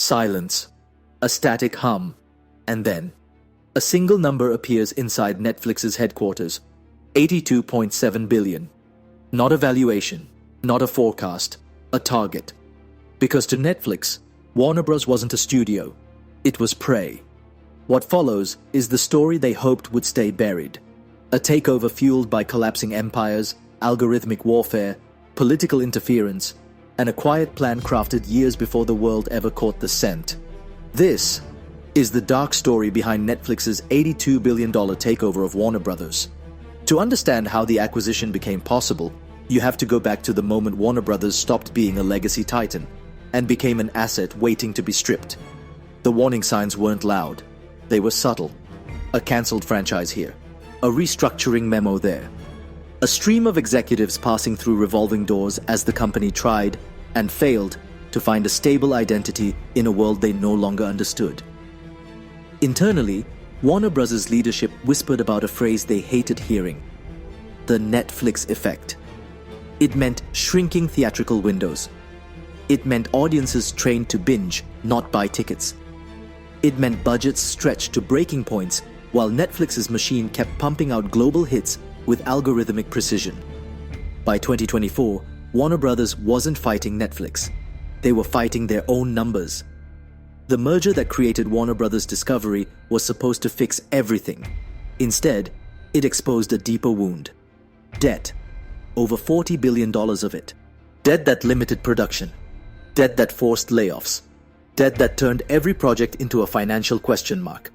Silence. A static hum. And then, a single number appears inside Netflix's headquarters. 82.7 billion. Not a valuation, not a forecast, a target. Because to Netflix, Warner Bros. Wasn't a studio. It was prey. What follows is the story they hoped would stay buried. A takeover fueled by collapsing empires, algorithmic warfare, political interference, and a quiet plan crafted years before the world ever caught the scent. This is the dark story behind Netflix's $82 billion takeover of Warner Bros. To understand how the acquisition became possible, you have to go back to the moment Warner Bros. Stopped being a legacy titan and became an asset waiting to be stripped. The warning signs weren't loud. They were subtle. A cancelled franchise here. A restructuring memo there. A stream of executives passing through revolving doors as the company tried and failed to find a stable identity in a world they no longer understood. Internally, Warner Bros.' leadership whispered about a phrase they hated hearing: the Netflix effect. It meant shrinking theatrical windows. It meant audiences trained to binge, not buy tickets. It meant budgets stretched to breaking points while Netflix's machine kept pumping out global hits with algorithmic precision. By 2024, Warner Bros. Wasn't fighting Netflix. They were fighting their own numbers. The merger that created Warner Bros. Discovery was supposed to fix everything. Instead, it exposed a deeper wound. Debt. Over $40 billion of it. Debt that limited production. Debt that forced layoffs. Debt that turned every project into a financial question mark.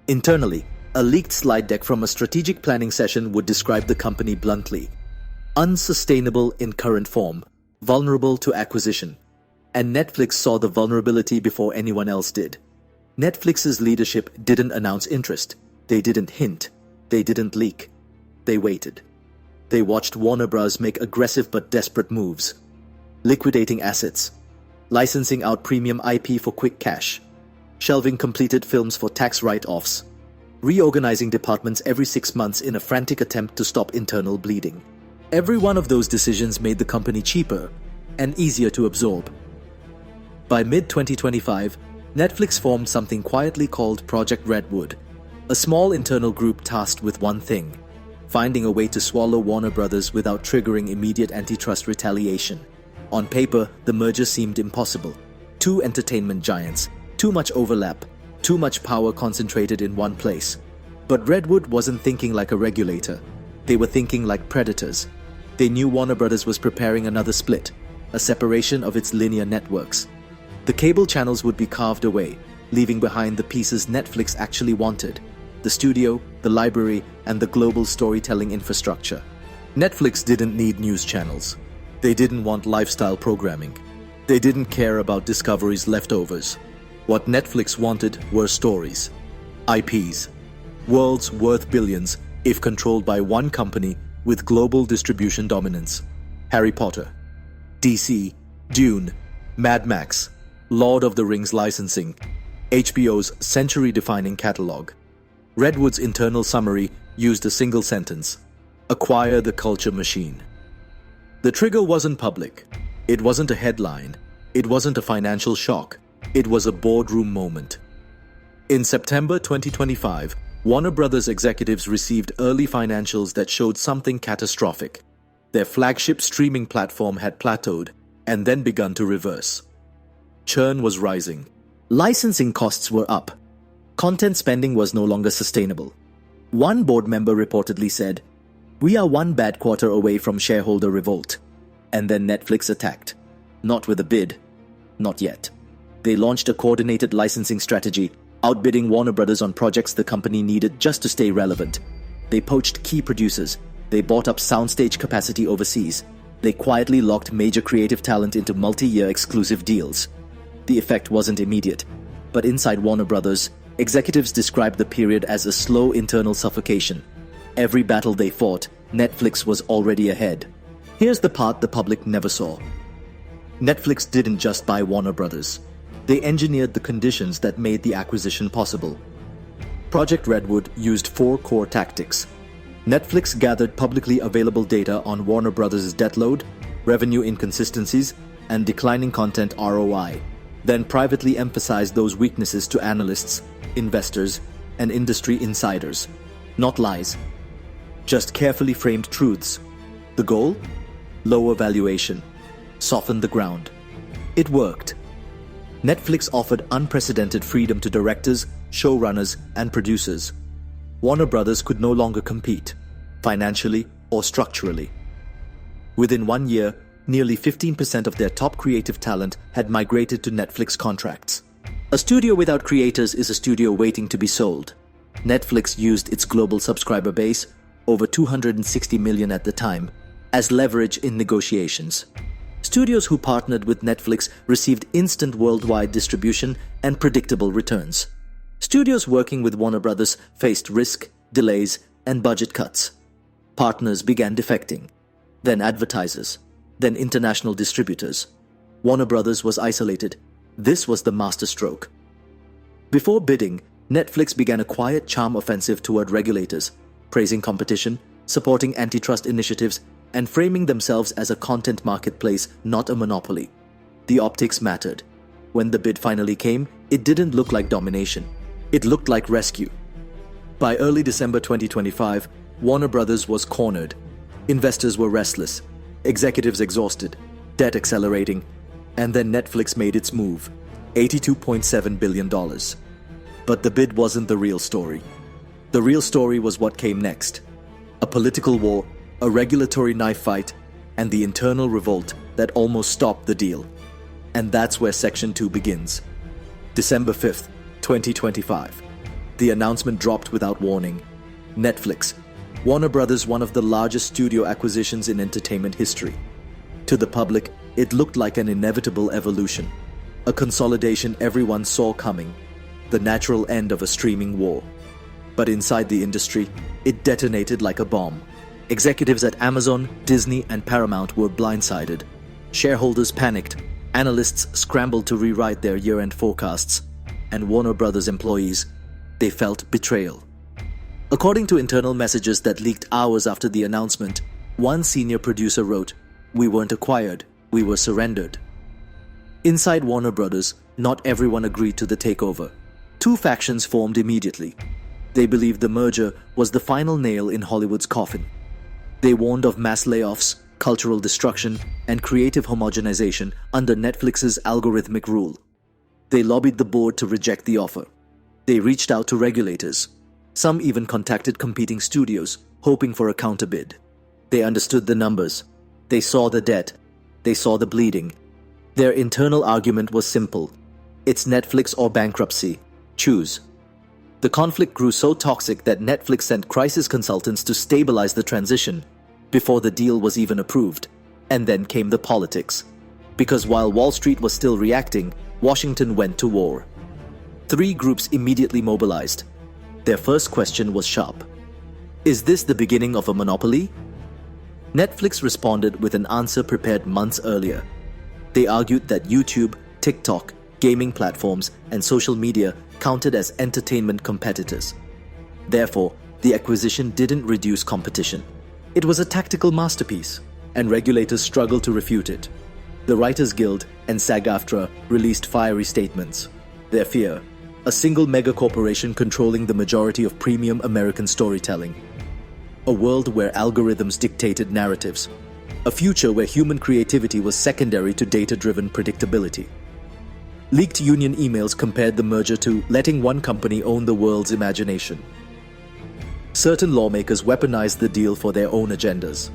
Internally, a leaked slide deck from a strategic planning session would describe the company bluntly: unsustainable in current form, vulnerable to acquisition. And Netflix saw the vulnerability before anyone else did. Netflix's leadership didn't announce interest. They didn't hint. They didn't leak. They waited. They watched Warner Bros. Make aggressive but desperate moves. Liquidating assets. Licensing out premium IP for quick cash. Shelving completed films for tax write-offs. Reorganizing departments every 6 months in a frantic attempt to stop internal bleeding. Every one of those decisions made the company cheaper and easier to absorb. By mid-2025, Netflix formed something quietly called Project Redwood, a small internal group tasked with one thing: finding a way to swallow Warner Bros. Without triggering immediate antitrust retaliation. On paper, the merger seemed impossible. Two entertainment giants, too much overlap, too much power concentrated in one place. But Redwood wasn't thinking like a regulator. They were thinking like predators. They knew Warner Bros. Was preparing another split, a separation of its linear networks. The cable channels would be carved away, leaving behind the pieces Netflix actually wanted: the studio, the library, and the global storytelling infrastructure. Netflix didn't need news channels. They didn't want lifestyle programming. They didn't care about Discovery's leftovers. What Netflix wanted were stories. IPs. Worlds worth billions if controlled by one company with global distribution dominance. Harry Potter, DC, Dune, Mad Max, Lord of the Rings licensing, HBO's century-defining catalog. Redwood's internal summary used a single sentence: acquire the culture machine. The trigger wasn't public. It wasn't a headline. It wasn't a financial shock. It was a boardroom moment. In September 2025, Warner Bros. Executives received early financials that showed something catastrophic. Their flagship streaming platform had plateaued and then begun to reverse. Churn was rising. Licensing costs were up. Content spending was no longer sustainable. One board member reportedly said, "We are one bad quarter away from shareholder revolt." And then Netflix attacked. Not with a bid. Not yet. They launched a coordinated licensing strategy, outbidding Warner Bros. On projects the company needed just to stay relevant. They poached key producers. They bought up soundstage capacity overseas. They quietly locked major creative talent into multi-year exclusive deals. The effect wasn't immediate, but inside Warner Bros., executives described the period as a slow internal suffocation. Every battle they fought, Netflix was already ahead. Here's the part the public never saw. Netflix didn't just buy Warner Bros. They engineered the conditions that made the acquisition possible. Project Redwood used 4 core tactics. Netflix gathered publicly available data on Warner Bros.' debt load, revenue inconsistencies, and declining content ROI. then privately emphasized those weaknesses to analysts, investors, and industry insiders. Not lies, just carefully framed truths. The goal? Lower valuation, soften the ground. It worked. Netflix offered unprecedented freedom to directors, showrunners, and producers. Warner Brothers could no longer compete, financially or structurally. Within 1 year, nearly 15% of their top creative talent had migrated to Netflix contracts. A studio without creators is a studio waiting to be sold. Netflix used its global subscriber base, over 260 million at the time, as leverage in negotiations. Studios who partnered with Netflix received instant worldwide distribution and predictable returns. Studios working with Warner Brothers faced risk, delays, and budget cuts. Partners began defecting, then advertisers, then international distributors. Warner Brothers was isolated. This was the masterstroke. Before bidding, Netflix began a quiet charm offensive toward regulators, praising competition, supporting antitrust initiatives, and framing themselves as a content marketplace, not a monopoly. The optics mattered. When the bid finally came, it didn't look like domination. It looked like rescue. By early December 2025, Warner Brothers was cornered. Investors were restless, executives exhausted, debt accelerating, and then Netflix made its move, $82.7 billion. But the bid wasn't the real story. The real story was what came next. A political war, a regulatory knife fight, and the internal revolt that almost stopped the deal. And that's where Section 2 begins. December 5th, 2025. The announcement dropped without warning. Netflix, Warner Brothers, one of the largest studio acquisitions in entertainment history. To the public, it looked like an inevitable evolution. A consolidation everyone saw coming. The natural end of a streaming war. But inside the industry, it detonated like a bomb. Executives at Amazon, Disney, and Paramount were blindsided. Shareholders panicked. Analysts scrambled to rewrite their year-end forecasts. And Warner Brothers employees, they felt betrayal. According to internal messages that leaked hours after the announcement, one senior producer wrote, "We weren't acquired, we were surrendered." Inside Warner Brothers, not everyone agreed to the takeover. Two factions formed immediately. They believed the merger was the final nail in Hollywood's coffin. They warned of mass layoffs, cultural destruction, and creative homogenization under Netflix's algorithmic rule. They lobbied the board to reject the offer. They reached out to regulators. Some even contacted competing studios, hoping for a counterbid. They understood the numbers. They saw the debt. They saw the bleeding. Their internal argument was simple. It's Netflix or bankruptcy. Choose. The conflict grew so toxic that Netflix sent crisis consultants to stabilize the transition before the deal was even approved. And then came the politics. Because while Wall Street was still reacting, Washington went to war. Three groups immediately mobilized. Their first question was sharp. Is this the beginning of a monopoly? Netflix responded with an answer prepared months earlier. They argued that YouTube, TikTok, gaming platforms, and social media counted as entertainment competitors. Therefore, the acquisition didn't reduce competition. It was a tactical masterpiece, and regulators struggled to refute it. The Writers Guild and SAG-AFTRA released fiery statements. Their fear: a single megacorporation controlling the majority of premium American storytelling. A world where algorithms dictated narratives. A future where human creativity was secondary to data-driven predictability. Leaked union emails compared the merger to letting one company own the world's imagination. Certain lawmakers weaponized the deal for their own agendas.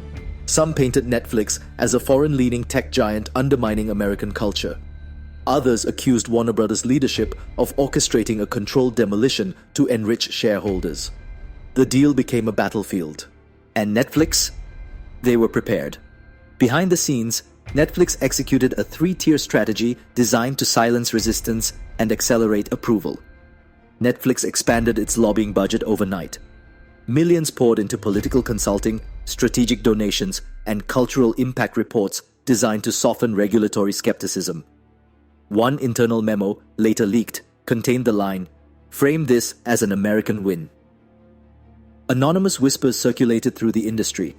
Some painted Netflix as a foreign-leaning tech giant undermining American culture. Others accused Warner Brothers' leadership of orchestrating a controlled demolition to enrich shareholders. The deal became a battlefield. And Netflix? They were prepared. Behind the scenes, Netflix executed a three-tier strategy designed to silence resistance and accelerate approval. Netflix expanded its lobbying budget overnight. Millions poured into political consulting, strategic donations, and cultural impact reports designed to soften regulatory skepticism. One internal memo, later leaked, contained the line, "Frame this as an American win." Anonymous whispers circulated through the industry.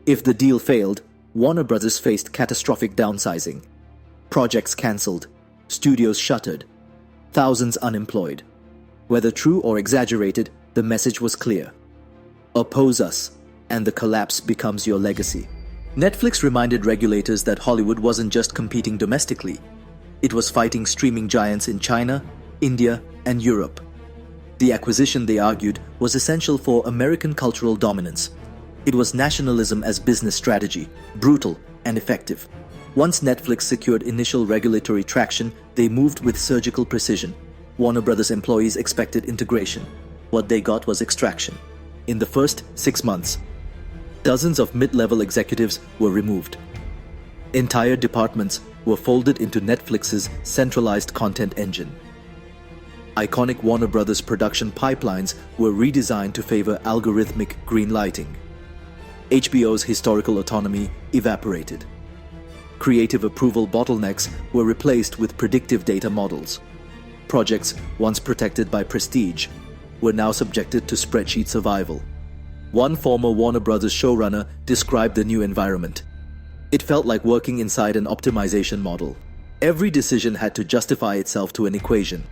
If the deal failed, Warner Brothers faced catastrophic downsizing. Projects cancelled, studios shuttered, thousands unemployed. Whether true or exaggerated, the message was clear. Oppose us, and the collapse becomes your legacy. Netflix reminded regulators that Hollywood wasn't just competing domestically. It was fighting streaming giants in China, India, and Europe. The acquisition, they argued, was essential for American cultural dominance. It was nationalism as business strategy, brutal and effective. Once Netflix secured initial regulatory traction, they moved with surgical precision. Warner Brothers employees expected integration. What they got was extraction. In the first 6 months, dozens of mid-level executives were removed. Entire departments were folded into Netflix's centralized content engine. Iconic Warner Brothers production pipelines were redesigned to favor algorithmic greenlighting. HBO's historical autonomy evaporated. Creative approval bottlenecks were replaced with predictive data models. Projects once protected by prestige were now subjected to spreadsheet survival. One former Warner Brothers showrunner described the new environment. It felt like working inside an optimization model. Every decision had to justify itself to an equation.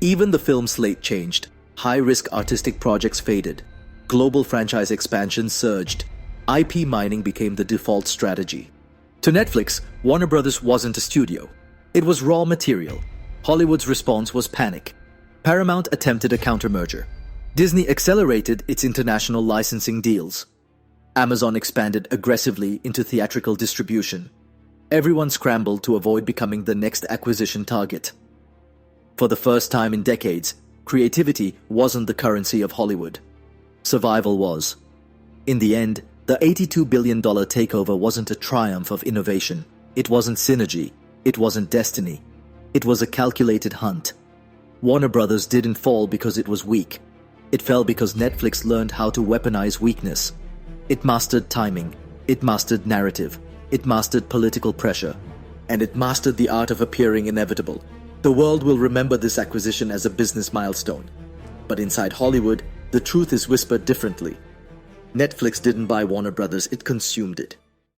Even the film slate changed. High-risk artistic projects faded. Global franchise expansion surged. IP mining became the default strategy. To Netflix, Warner Brothers wasn't a studio. It was raw material. Hollywood's response was panic. Paramount attempted a countermerger. Disney accelerated its international licensing deals. Amazon expanded aggressively into theatrical distribution. Everyone scrambled to avoid becoming the next acquisition target. For the first time in decades, creativity wasn't the currency of Hollywood. Survival was. In the end, the $82 billion takeover wasn't a triumph of innovation. It wasn't synergy. It wasn't destiny. It was a calculated hunt. Warner Brothers didn't fall because it was weak. It fell because Netflix learned how to weaponize weakness. It mastered timing. It mastered narrative. It mastered political pressure. And it mastered the art of appearing inevitable. The world will remember this acquisition as a business milestone. But inside Hollywood, the truth is whispered differently. Netflix didn't buy Warner Brothers, it consumed it.